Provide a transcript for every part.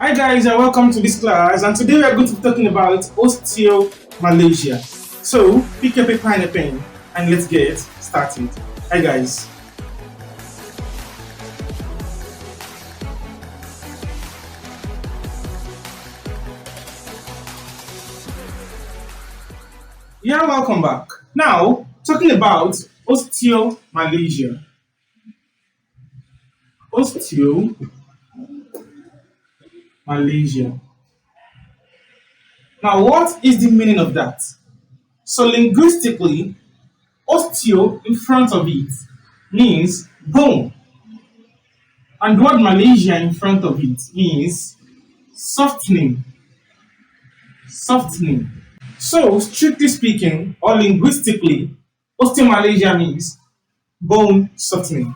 Hi guys and welcome to this class, and today we are going to be talking about osteomalacia. So pick up a pen and a pen and let's get started. Hi guys. Yeah, welcome back. Now talking about osteomalacia. Osteomalacia. Now what is the meaning of that? So linguistically, osteo in front of it means bone, and the word Malaysia in front of it means softening. Softening. So, strictly speaking, or linguistically, osteomalacia means bone softening.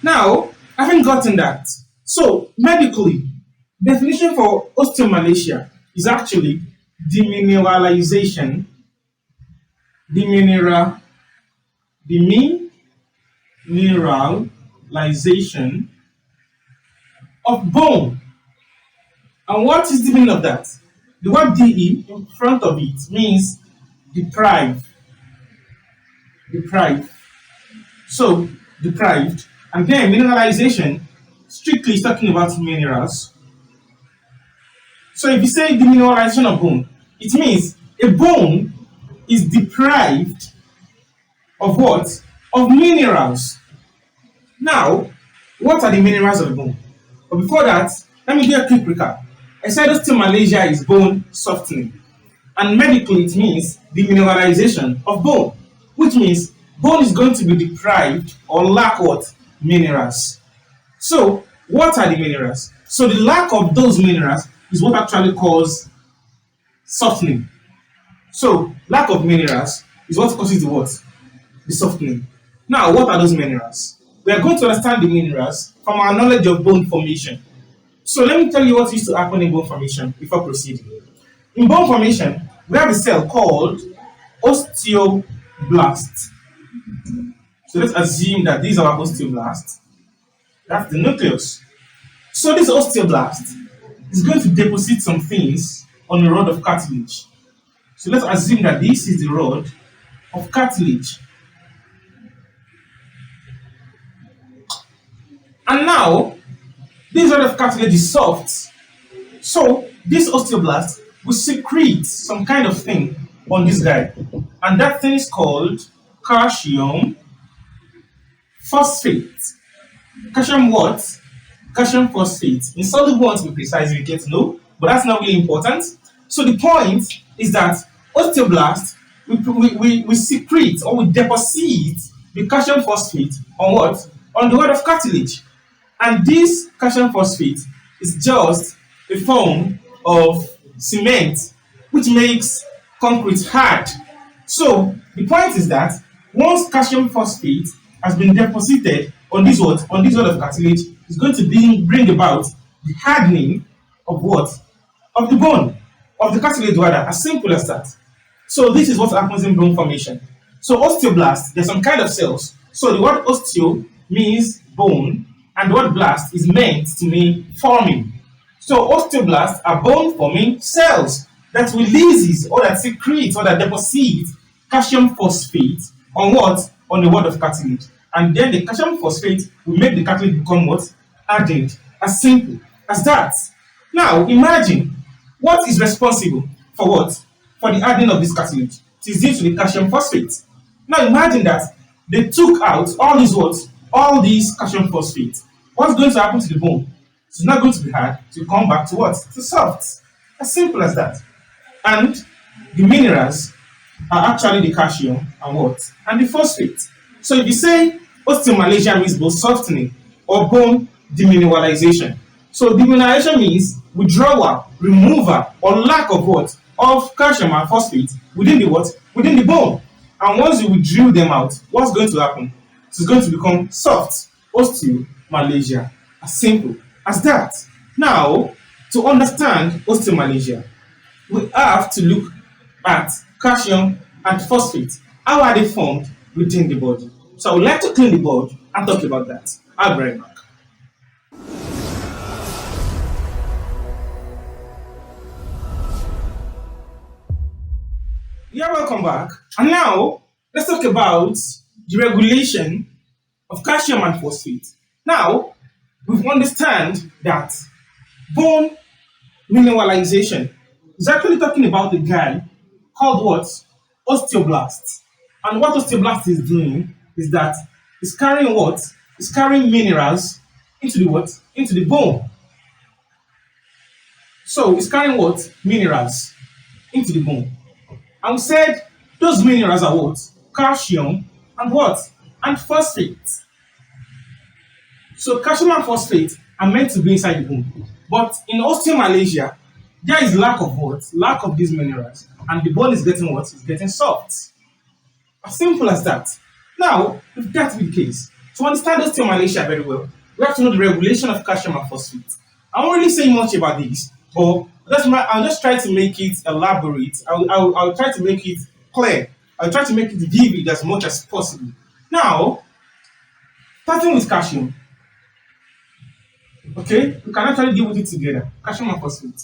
Now, having gotten that, so medically, definition for osteomalacia is actually demineralization, demineral, demineralization of bone. And what is the meaning of that? The word de in front of it means deprive. Deprive. So deprived. And then mineralization strictly is talking about minerals. So if you say the mineralization of bone, it means a bone is deprived of what? Of minerals. Now, what are the minerals of the bone? But before that, let me do a quick recap. I said osteomalacia is bone softening, and medically it means demineralization of bone, which means bone is going to be deprived or lack what? Minerals. So, what are the minerals? So, the lack of those minerals is what actually causes softening. So, lack of minerals is what causes the what? The softening. Now, what are those minerals? We are going to understand the minerals from our knowledge of bone formation. So let me tell you what used to happen in bone formation before proceeding. In bone formation, we have a cell called osteoblast. So let's assume that these are our osteoblasts. That's the nucleus. So this osteoblast is going to deposit some things on a rod of cartilage. So let's assume that this is the rod of cartilage. And now, this rod of cartilage is soft. So this osteoblast will secrete some kind of thing on this guy. And that thing is called calcium phosphate. Calcium what? Calcium phosphate. Insoluble one to be precise, if you get to know, but that's not really important. So the point is that osteoblast we secrete or we deposit the calcium phosphate on what? On the rod of cartilage. And this calcium phosphate is just a form of cement which makes concrete hard. So the point is that once calcium phosphate has been deposited on this what? On this rod of cartilage, it's going to bring about the hardening of what? Of the bone, of the cartilage rather, as simple as that. So this is what happens in bone formation. So osteoblast, there's some kind of cells. So the word osteo means bone, and the word blast is meant to mean forming. So osteoblasts are bone forming cells that releases or that secretes or that deposits calcium phosphate on what? On the rod of cartilage. And then the calcium phosphate will make the cartilage become what? Hardened. As simple as that. Now imagine what is responsible for what? For the hardening of this cartilage. It is due to the calcium phosphate. Now imagine that they took out all these what? All these calcium phosphate. What's going to happen to the bone? It's not going to be hard to come back to what? To soft. As simple as that. And the minerals are actually the calcium and what? And the phosphate. So if you say osteomalacia means bone softening or bone demineralization. So demineralization means withdrawal, removal, or lack of what? Of calcium and phosphate within the what? Within the bone. And once you withdraw them out, what's going to happen? It's going to become soft. Osteomalacia. As simple as that. Now, to understand osteomalacia, we have to look at calcium and phosphate. How are they formed within the body? So I would like to clean the board and talk about that. I'll be right back. Yeah, welcome back. And now let's talk about the regulation of calcium and phosphate. Now we understand that bone mineralization is actually talking about a guy called what? Osteoblast. And what osteoblast is doing is that it's carrying what? It's carrying minerals into the what? Into the bone. So it's carrying what? Minerals into the bone. And we said those minerals are what? Calcium and what? And phosphate. So calcium and phosphate are meant to be inside the bone. But in osteomalacia, there is lack of what? Lack of these minerals. And the bone is getting what? It's getting soft. As simple as that. Now, if that be the case, to understand osteomalacia very well, we have to know the regulation of calcium and phosphate. I won't really say much about this, but I'll just try to make it elaborate. I'll try to make it clear. I'll try to make it vivid as much as possible. Now, starting with calcium, okay, we can actually deal with it together. Calcium and phosphate.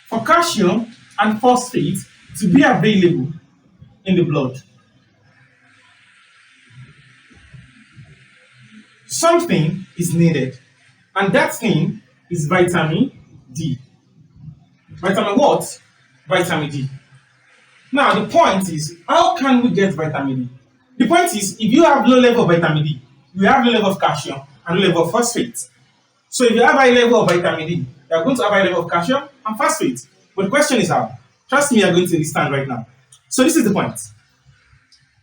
For calcium and phosphate to be available in the blood, something is needed, and that thing is vitamin D. Vitamin what? Vitamin D. Now, the point is, how can we get vitamin D? The point is, if you have low level of vitamin D, you have low level of calcium and low level of phosphate. So if you have high level of vitamin D, you are going to have high level of calcium and phosphate. But the question is how? Trust me, you are going to understand right now. So this is the point.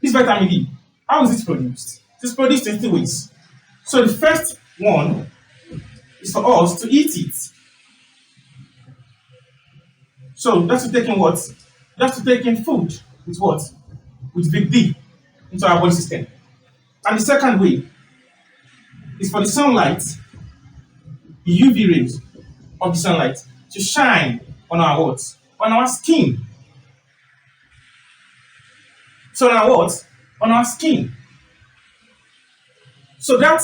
This vitamin D, how is it produced? It is produced in 2 ways. So the first one is for us to eat it. So that's to take in what? That's to take in food with what? With big D into our body system. And the second way is for the sunlight, the UV rays of the sunlight to shine on our what? On our skin. So on our what? On our skin. So that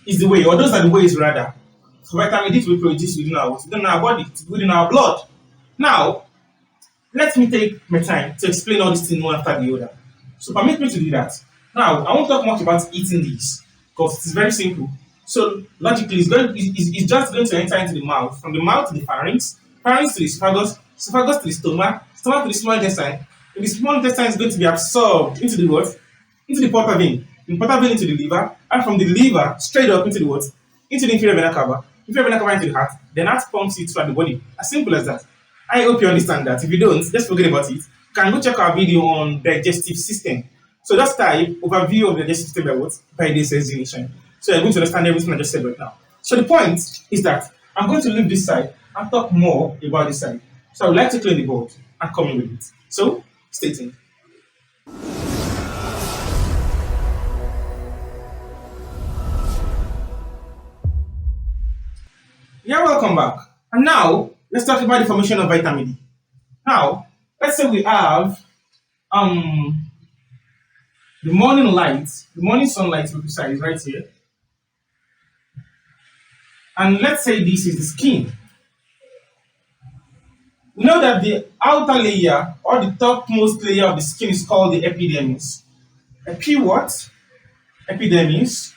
is the way, or those are the ways rather, for vitamin D to be produced within our body, within our blood. Now, let me take my time to explain all these things one after the other. So permit me to do that. Now, I won't talk much about eating these because it is very simple. So logically, it's just going to enter into the mouth, from the mouth to the pharynx, pharynx to the esophagus, esophagus to the stomach, stomach to the small intestine. And the small intestine is going to be absorbed into the what? Into the portal vein. The portal vein into the liver, and from the liver straight up into the what? Into the inferior vena cava. Inferior vena cava into the heart. Then heart pumps it throughout the body. As simple as that. I hope you understand that. If you don't, just forget about it. You can go check our video on digestive system. So that's type overview of the digestive system by what? By this designation. So you're going to understand everything I just said right now. So the point is that I'm going to leave this side and talk more about this side. So I would like to clear the board and come in with it. So stay tuned. Yeah, welcome back. And now let's talk about the formation of vitamin D. Now, let's say we have the morning light, the morning sunlight to be precise, right here. And let's say this is the skin. We know that the outer layer or the topmost layer of the skin is called the epidermis. Epi what? Epidermis.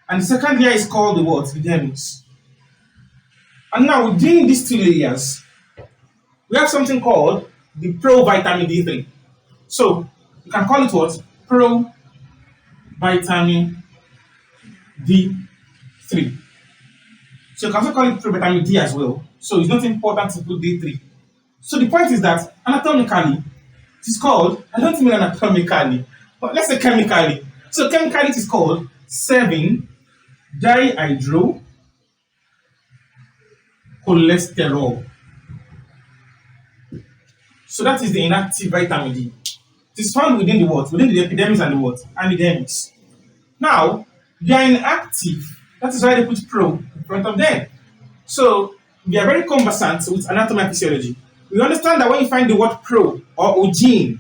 And the second layer is called the what? The dermis. And now within these two layers, we have something called the provitamin D3. So you can call it what? Provitamin D3. So you can also call it provitamin D as well. So it's not important to put D3. So the point is that anatomically, it is called, I don't mean anatomically, but let's say chemically. So chemically it is called 7-dihydrocholesterol. So that is the inactive vitamin D. It is found within the what? Within the epidermis and the what? And the dermis. Now, they are inactive. That is why they put pro in front of them. So we are very conversant with anatomy and physiology. We understand that when you find the word pro or gene,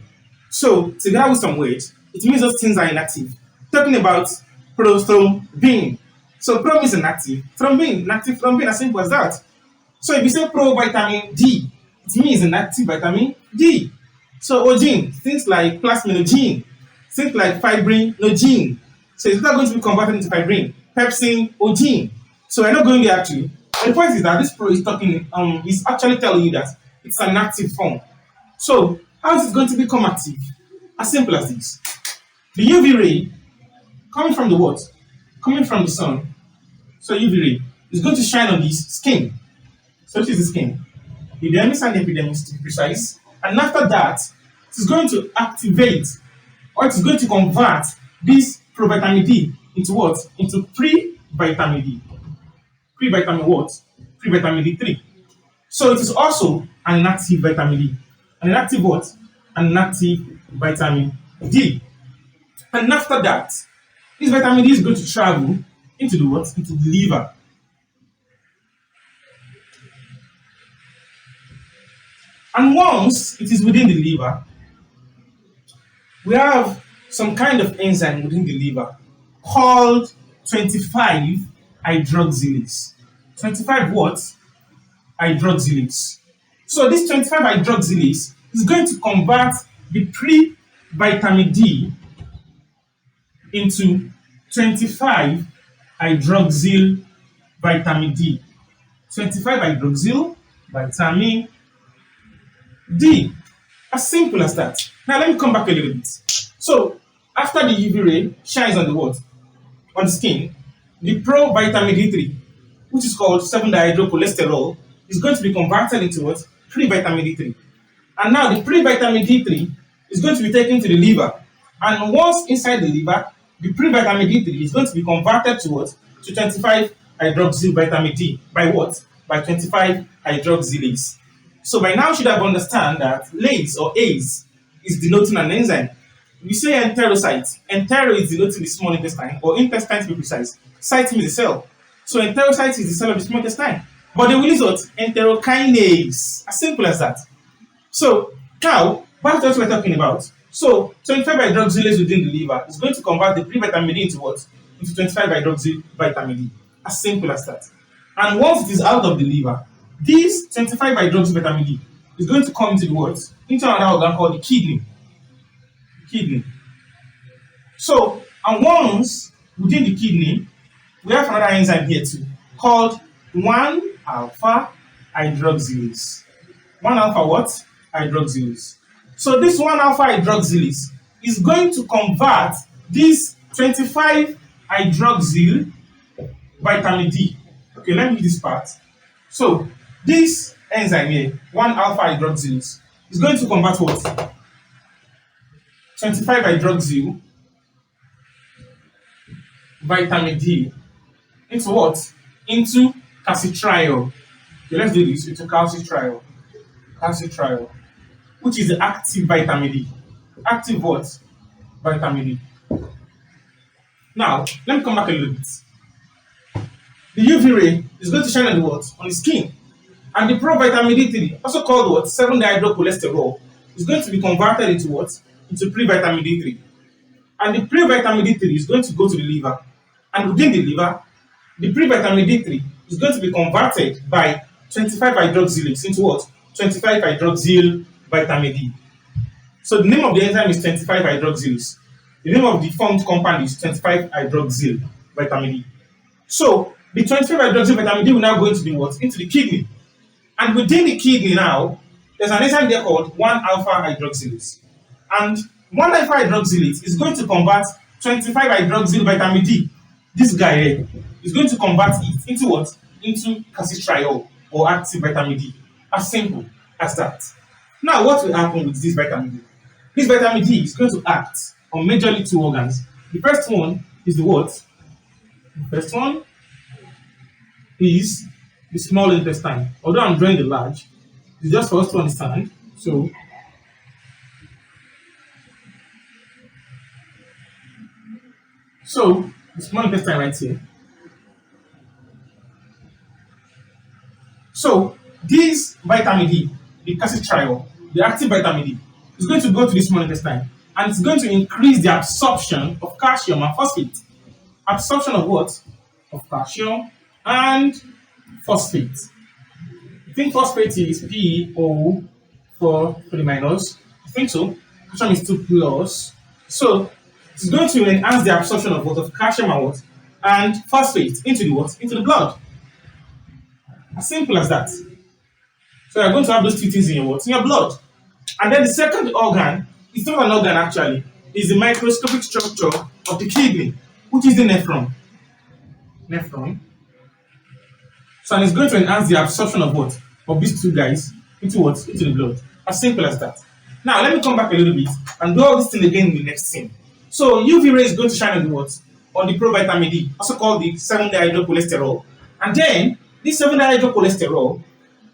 so together with some weight, it means those things are inactive. Talking about prothrombin. So pro is inactive, thrombin, inactive thrombin, as simple as that. So if you say pro vitamin D, It means an active vitamin D. So ogene, things like plasminogen, things like fibrinogen. So it's not going to be converted into fibrin, pepsin, ogene. So we're not going there actually. But the point is that this pro is talking is actually telling you that it's an active form. So how is it going to become active? As simple as this. The UV ray coming from the what? Coming from the sun. So UV ray is going to shine on this skin. So this is the skin. The dermis and epidermis to be precise. And after that, it is going to activate or it is going to convert this provitamin D into what? Into pre-vitamin D. Pre-vitamin what? Pre-vitamin D3. So it is also an active vitamin D. An active what? An active vitamin D. And after that, this vitamin D is going to travel into the what? Into the liver. And once it is within the liver, we have some kind of enzyme within the liver called 25 hydroxylase. 25 what? Hydroxylase. So this 25 hydroxylase is going to convert the pre-vitamin D into 25 hydroxyl vitamin D. 25 hydroxyl vitamin D. As simple as that. Now let me come back a little bit. So after the UV ray shines on the what? On the skin, the pro vitamin D3, which is called 7-dihydrocholesterol, is going to be converted into what? Pre-vitamin D3. And now the pre-vitamin D3 is going to be taken to the liver. And once inside the liver, the pre-vitamin D3 is going to be converted to what? To 25 hydroxyl vitamin D. By what? By 25 hydroxylase. So by now you should have understand that lase or ACE is denoting an enzyme. We say enterocyte. Entero is denoting the small intestine, or intestine to be precise. Cyte means the cell. So enterocyte is the cell of the small intestine. But they will use what? Enterokinase. As simple as that. So now, what else we're talking about? So 25 hydroxylase within the liver is going to convert the pre-vitamin D into what? Into 25 hydroxyl vitamin D. As simple as that. And once it is out of the liver, this 25 hydroxyl vitamin D is going to come into the what? Into another organ called the kidney. Kidney. So, and once within the kidney, we have another enzyme here too, called 1-alpha hydroxylase. 1-alpha what? Hydroxylase. So this 1-alpha hydroxylase is going to convert this 25 hydroxyl vitamin D. Okay, let me read this part. So this enzyme here, 1-alpha hydroxylase, is going to convert what? 25 hydroxyl vitamin D into what? Into calcitriol. Okay, let's do this. Into calcitriol. Calcitriol, which is the active vitamin D. Active what? Vitamin D. Now, let me come back a little bit. The UV ray is going to shine on the what? On the skin. And the provitamin D3, also called what? 7-dihydrocholesterol, is going to be converted into what? Into pre-vitamin D3. And the pre-vitamin D3 is going to go to the liver. And within the liver, the pre-vitamin D3 is going to be converted by 25 hydroxylase into what? 25 hydroxyl vitamin D. So the name of the enzyme is 25 hydroxylase. The name of the formed compound is 25 hydroxyl vitamin D. So the 25 hydroxyl vitamin D will now go into the what? Into the kidney. And within the kidney now, there's an enzyme there called 1-alpha hydroxylase. And 1-alpha hydroxylase is going to convert 25 hydroxyl vitamin D. This guy here is going to convert it into what? Into calcitriol or active vitamin D. As simple as that. Now, what will happen with this vitamin D? This vitamin D is going to act on majorly two organs. The first one is the what? The first one is the small intestine. Although I'm drawing the large, it's just for us to understand. So, the small intestine right here. So, this vitamin D, the calcitriol, the active vitamin D, is going to go to the small intestine and it's going to increase the absorption of calcium and phosphate. Absorption of what? Of calcium and phosphate. I think phosphate is PO 4 to the minus. I think so. Calcium is 2 plus. So it's going to enhance the absorption of what? Of calcium and what? And phosphate into the what? Into the blood. As simple as that. So you're going to have those two things in your what? In your blood. And then the second organ, it's not an organ actually, is the microscopic structure of the kidney, which is the nephron. Nephron. So and it's going to enhance the absorption of what? Of these two guys into what? Into the blood. As simple as that. Now let me come back a little bit and do all this thing again in the next scene. So UV ray is going to shine on the what? On the provitamin D, also called the 7-dihydrocholesterol. And then this 7-dihydrocholesterol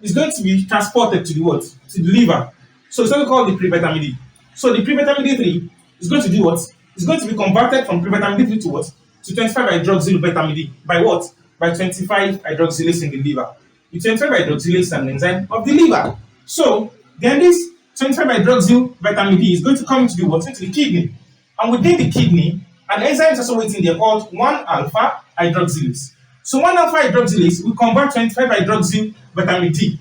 is going to be transported to the what? To the liver. So it's also called the pre-vitamin D. So the pre-vitamin D3 is going to do what? It's going to be converted from pre-vitamin D3 to what? To 25-hydroxyl vitamin D. By what? By 25-hydroxylase in the liver. The 25-hydroxylase is an enzyme of the liver. So then this 25-hydroxyl vitamin D is going to come into the what? Into the kidney. And within the kidney, an enzyme is also waiting there called 1-alpha hydroxylase. So 1-alpha hydroxylase will convert 25-hydroxyl vitamin D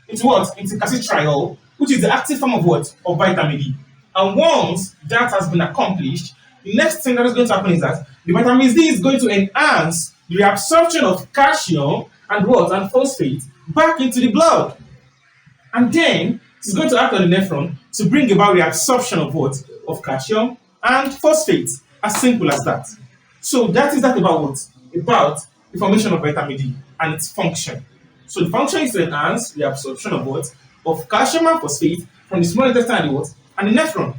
into what? Into calcitriol, which is the active form of what? Of vitamin D. And once that has been accomplished, the next thing that is going to happen is that the vitamin D is going to enhance the reabsorption of calcium and what? And phosphate back into the blood. And then it's going to act on the nephron to bring about reabsorption of what? Of calcium and phosphate. As simple as that. So that is that about what? About the formation of vitamin D and its function. So the function is to enhance the absorption of what? Of calcium and phosphate from the small intestine and the what? And the nephron.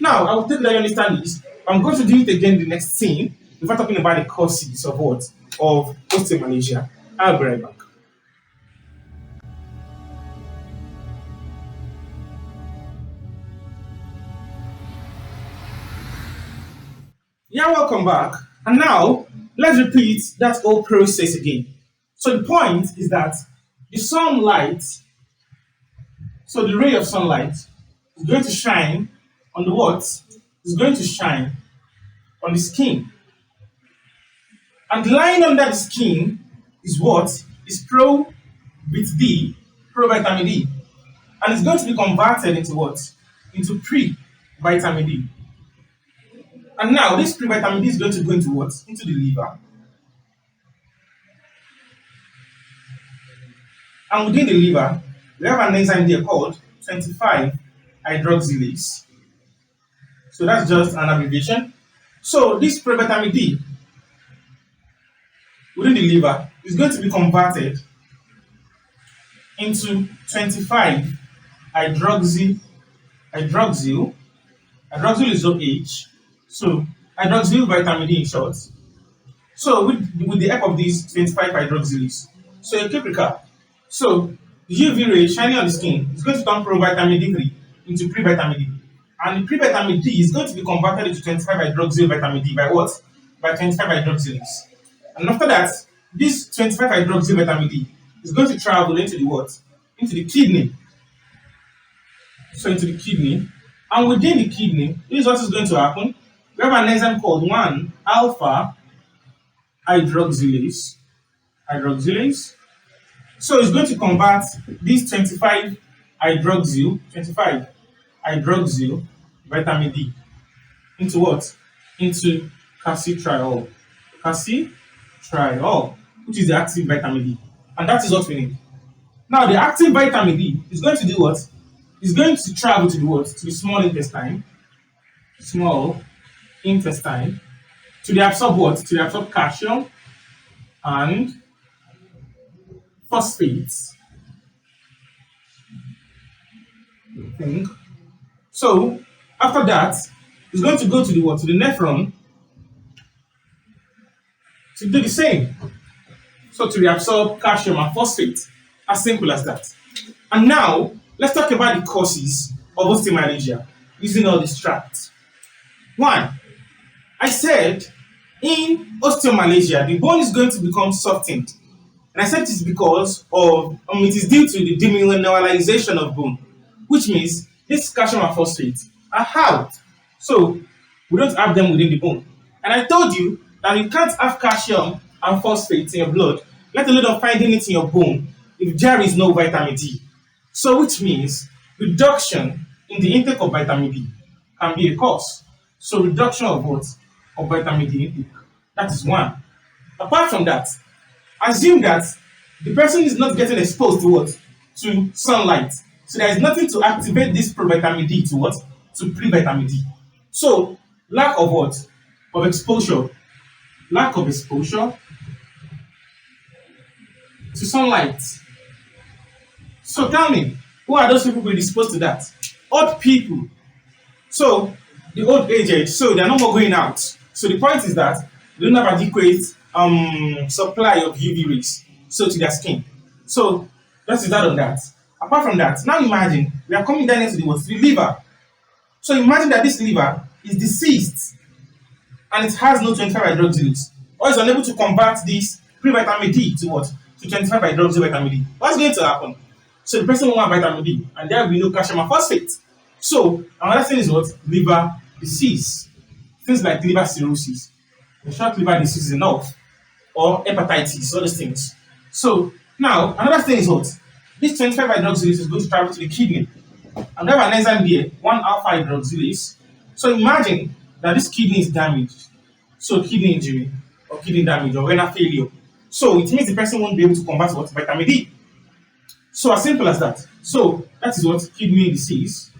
Now, I will take that you understand this. I'm going to do it again in the next scene before talking about the causes of what? Of osteomalacia. I'll be right back. Yeah, welcome back. And now, let's repeat that whole process again. So the point is that the sunlight, so the ray of sunlight is going to shine on the what? Is going to shine on the skin. And lying under the skin is what? Is provitamin D. And it's going to be converted into what? Into pre-vitamin D. And now this pre-vitamin D is going to go into what? Into the liver. And within the liver, we have an enzyme there called 25-hydroxylase. So that's just an abbreviation. So this pre-vitamin D within the liver is going to be converted into 25-hydroxyl. Hydroxyl is OH. So hydroxyl vitamin D in short. So with the help of these 25-hydroxylase. So a quick recap. So the UV ray shining on the skin is going to turn provitamin D3 into pre-vitamin D. And the pre-vitamin D is going to be converted into 25-hydroxyl vitamin D by what? By 25-hydroxylase. And after that, this 25-hydroxyl vitamin D is going to travel into the what? Into the kidney. So into the kidney. And within the kidney, this is what is going to happen. We have an enzyme called 1-alpha hydroxylase. So it's going to convert this 25-hydroxyl vitamin D into what? Into calcitriol. Calcitriol, which is the active vitamin D. And that is what we need. Now the active vitamin D is going to do what? It's going to travel to the what? To the small intestine. To the absorb what? To the absorb calcium and phosphates. I think. So after that, it's going to go to the what? To the nephron to do the same. So to reabsorb calcium and phosphate. As simple as that. And now let's talk about the causes of osteomalacia using all these tracts. One, I said in osteomalacia, the bone is going to become softened. And I said it is because of, it is due to the demineralization of bone, which means this calcium and phosphate are out. So we don't have them within the bone. And I told you that you can't have calcium and phosphate in your blood, let alone finding it in your bone, if there is no vitamin D. So which means reduction in the intake of vitamin D can be a cause. So reduction of what? Of vitamin D intake. That is one. Apart from that, assume that the person is not getting exposed to what? To sunlight. So there is nothing to activate this provitamin D to what? To pre-vitamin D. So lack of what? Of exposure. Lack of exposure to sunlight. So tell me, who are those people predisposed to that? Old people. So the old aged, so they're no more going out. So the point is that they don't have adequate supply of UV rays so to their skin. So that is that on that. Apart from that, now imagine we are coming down into the what? The liver. So imagine that this liver is deceased and it has no 25-hydroxylase or is unable to convert this pre-vitamin D to what? To 25-hydroxyvitamin D. What's going to happen? So the person won't have vitamin D and there will be no calcium and phosphate. So another thing is what? Liver disease. Things like liver cirrhosis. In short, liver disease is enough. Or hepatitis, all those things. So now another thing is what? This 25-hydroxylase is going to travel to the kidney. And we have an enzyme here, 1-alpha hydroxylase. So imagine that this kidney is damaged. So kidney injury or kidney damage or renal failure. So it means the person won't be able to convert what? Vitamin D. So as simple as that. So that is what? Kidney disease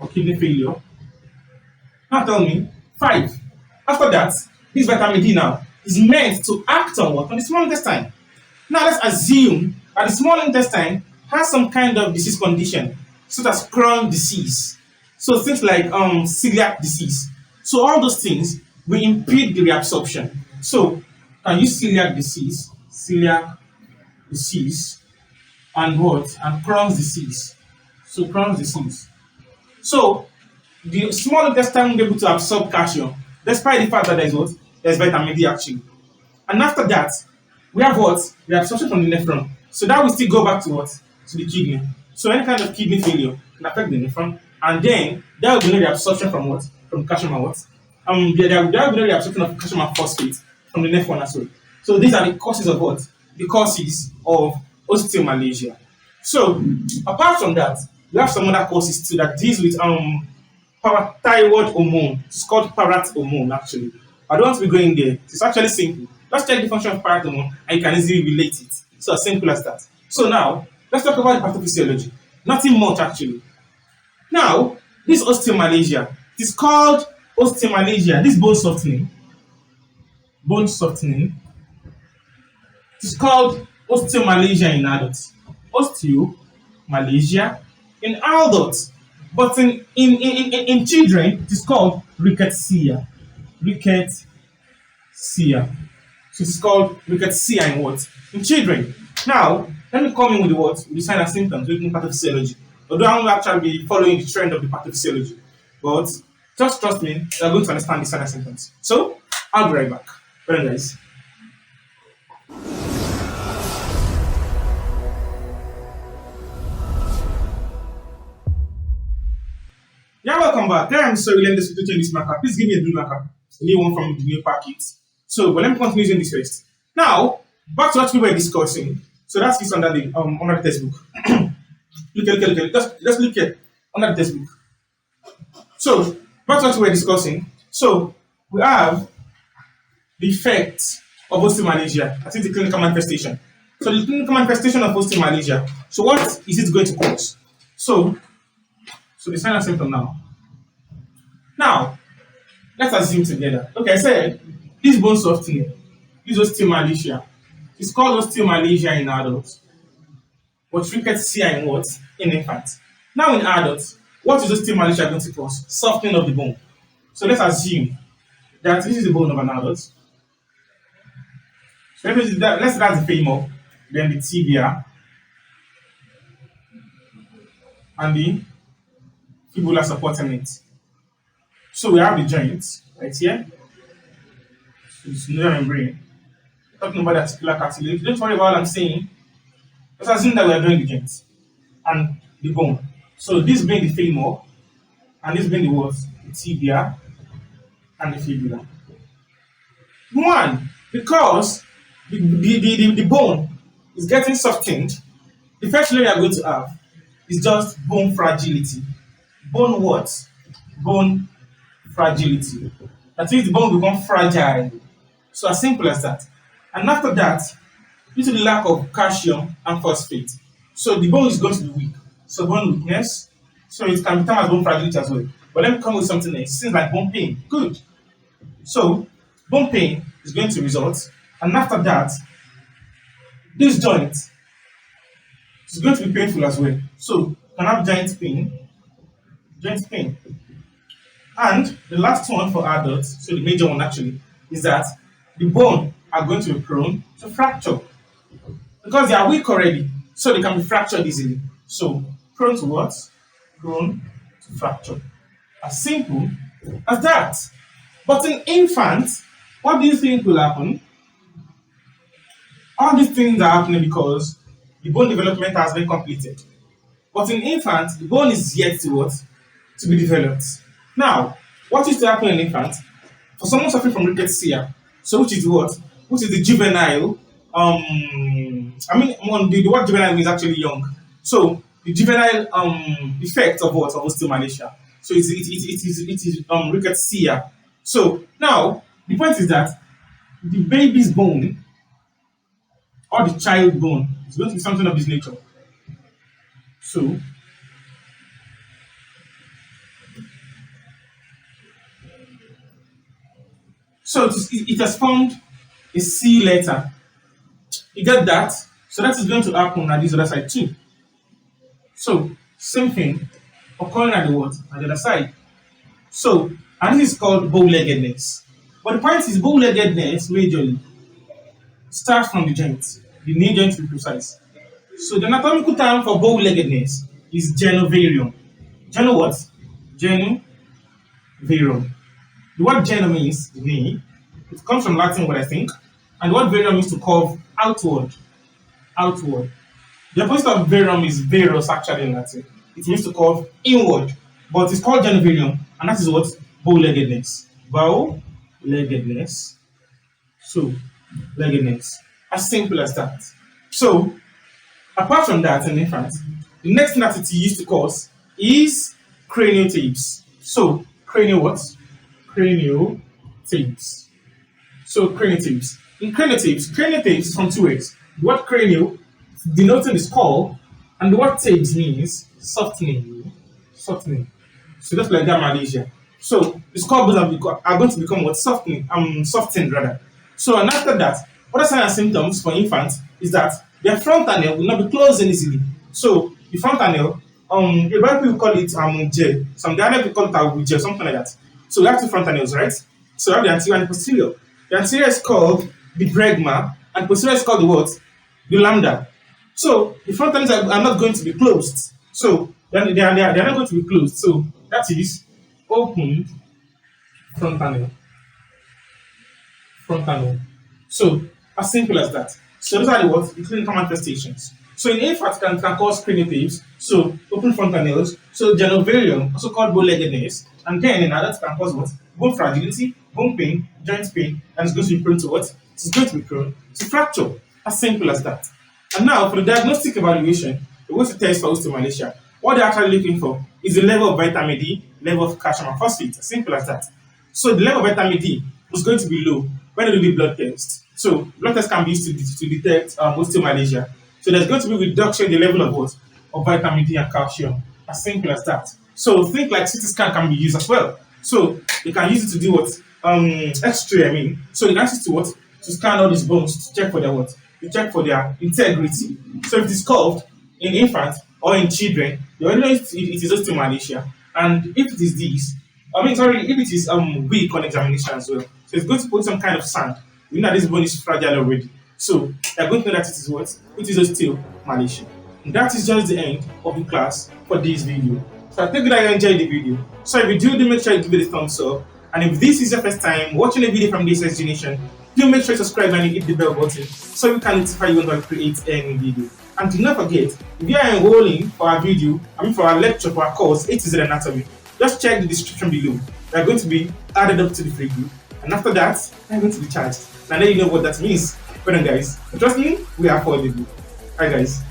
or kidney failure. Now tell me, 5. After that, this vitamin D now is meant to act on what? On the small intestine. Now let's assume that the small intestine has some kind of disease condition, such as Crohn's disease. So things like celiac disease. So all those things will impede the reabsorption. So can you celiac disease, and what? And Crohn's disease. So Crohn's disease. So the small intestine will be able to absorb calcium, despite the fact that there is what? There's vitamin D actually. And after that, we have what? The absorption from the nephron. So that will still go back to what? To the kidney. So any kind of kidney failure can affect the nephron. And then there will be no reabsorption from what? From calcium and what? There will be no reabsorption of calcium and phosphate from the nephron as well. So these are the causes of what? The causes of osteomalacia. So apart from that, we have some other causes too that deals with parathyroid hormone. It's called parat hormone actually. I don't want to be going there. It's actually simple. Let's check the function of parat hormone and you can easily relate it. So as simple as that. So now let's talk about the pathophysiology. Nothing much actually. Now, this osteomalacia, it is called osteomalacia, this bone softening, it is called osteomalacia in adults. Osteomalacia in adults. But in children, it is called rickettsia. Rickettsia. So it's called rickettsia in what? In children. Now, let me come in with the what? With the signs and symptoms within pathophysiology. Although I won't actually be following the trend of the pathophysiology. But just trust me, you're going to understand the signs and symptoms. So, I'll be right back. Well, guys. Yeah, welcome back. I'm sorry, let me just change this marker. Please give me a blue marker. A new one from the new packet. So, but let me continue using this first. Now, back to what we were discussing. So that's this under the textbook. look. Just look here under the textbook. So back to what we were discussing. So we have the effects of osteomalacia. I think the clinical manifestation. So the clinical manifestation of osteomalacia. So what is it going to cause? So the sign and symptom now. Now let's assume together. Okay, I said this bone softening, this osteomalacia. It's called osteomalacia in adults. But rickettsia in what? In infants. Now in adults, what is osteomalacia going to cause? Softening of the bone. So let's assume that this is the bone of an adult. So let's say that's the femur, then the tibia, and the fibula supporting it. So we have the joints right here. So it's neural membrane. Talking about the articular cartilage. Don't worry about what I'm saying. Let's assume that we are doing the joints and the bone. So this being the femur, and this being the what? The tibia and the fibula. One, because the bone is getting softened, The first layer we are going to have is just bone fragility. Bone what? Bone fragility. That means the bone will become fragile. So as simple as that. And after that, due to the lack of calcium and phosphate, so the bone is going to be weak. So bone weakness, so it can become as bone fragility as well. But let me come with something else. Things like bone pain. Good. So bone pain is going to result, and after that, this joint is going to be painful as well. So you can have joint pain. And the last one for adults, so the major one actually, is that the bone are going to be prone to fracture because they are weak already, so they can be fractured easily. So prone to what? Prone to fracture. As simple as that. But in infants, what do you think will happen? All these things are happening because the bone development has been completed. But in infants, the bone is yet to what? To be developed. Now, what used to happen in infants? For someone suffering from Rickets here, so which is what? Which is the juvenile, the word juvenile means actually young. So the juvenile effect of what? Of osteomalacia. So it is Rickets here. So now the point is that the baby's bone or the child bone is going to be something of this nature. So it has formed a C letter. You get that? So that is going to happen at this other side too. So same thing occurring at the what? At the other side. So, and this is called bow-leggedness. But the point is bow-leggedness majorly starts from the joint, the knee joint to be precise. So the anatomical term for bow-leggedness is genovarium. Geno what? Genovarium. The word geno means knee. It comes from Latin word, I think. And the word varium means to curve outward. Outward. The opposite of varium is varus actually in Latin. It means to curve inward. But it's called genovarium, and that is what? Bow-leggedness. Bow-leggedness. So, leggedness. As simple as that. So, apart from that in infants, the next thing that it used to cause is cranial tapes. So, cranial what? Cranial tapes. So, cranial tapes. In cranial tapes is from two words. The word cranial denoting the skull, and the word tapes means softening. Softening. So just like that, Malaysia. So the skull bones are going to become what? Softened rather. So and after that, other signs and symptoms for infants is that their frontal will not be closing easily. So the frontal, the other people call it gel. Some the other people call it gel, something like that. So we have two frontals, right? So we have the anterior and the posterior. The anterior is called the bregma, and posterior is called the what? The lambda. So the frontals are not going to be closed. So they are not going to be closed. So that is open frontal. So as simple as that. So those are the what? The clinical manifestations. So in infants can cause cranial tapes, so open frontanels, so genovarium, also called bow-leggedness, and then in adults can cause what? Bone fragility, bone pain, joint pain, and it's going to be prone to what? It's going to be prone to fracture. As simple as that. And now for the diagnostic evaluation, we're going to test for osteomalacia. What they're actually looking for is the level of vitamin D, level of calcium and phosphate. As simple as that. So the level of vitamin D is going to be low when you do the blood test. So blood test can be used to detect osteomalacia. So there's going to be reduction in the level of what? Of vitamin D and calcium. As simple as that. So think like CT scan can be used as well. So they can use it to do what? X-ray, I mean. So they can use it to what? To scan all these bones to check for their what? To check for their integrity. So if it is curved in infants or in children, they already know it is osteomalacia. And if it is this, if it is weak on examination as well. So it's going to put some kind of sand. We know that this bone is fragile already. So they're going to know that it is what? It is osteomalacia. And that is just the end of the class for this video. So I think that you enjoyed the video. So if you do make sure you give it a thumbs up. And if this is your first time watching a video from the SSG Nation, do make sure to subscribe and hit the bell button so we can notify you when I create any video. And do not forget, if you are enrolling for our for our lecture, for our course, A to Z Anatomy, just check the description below. They are going to be added up to the free group. And after that, they are going to be charged. And then you know what that means. Well done, guys. Trust me, we are affordable. Alright, guys.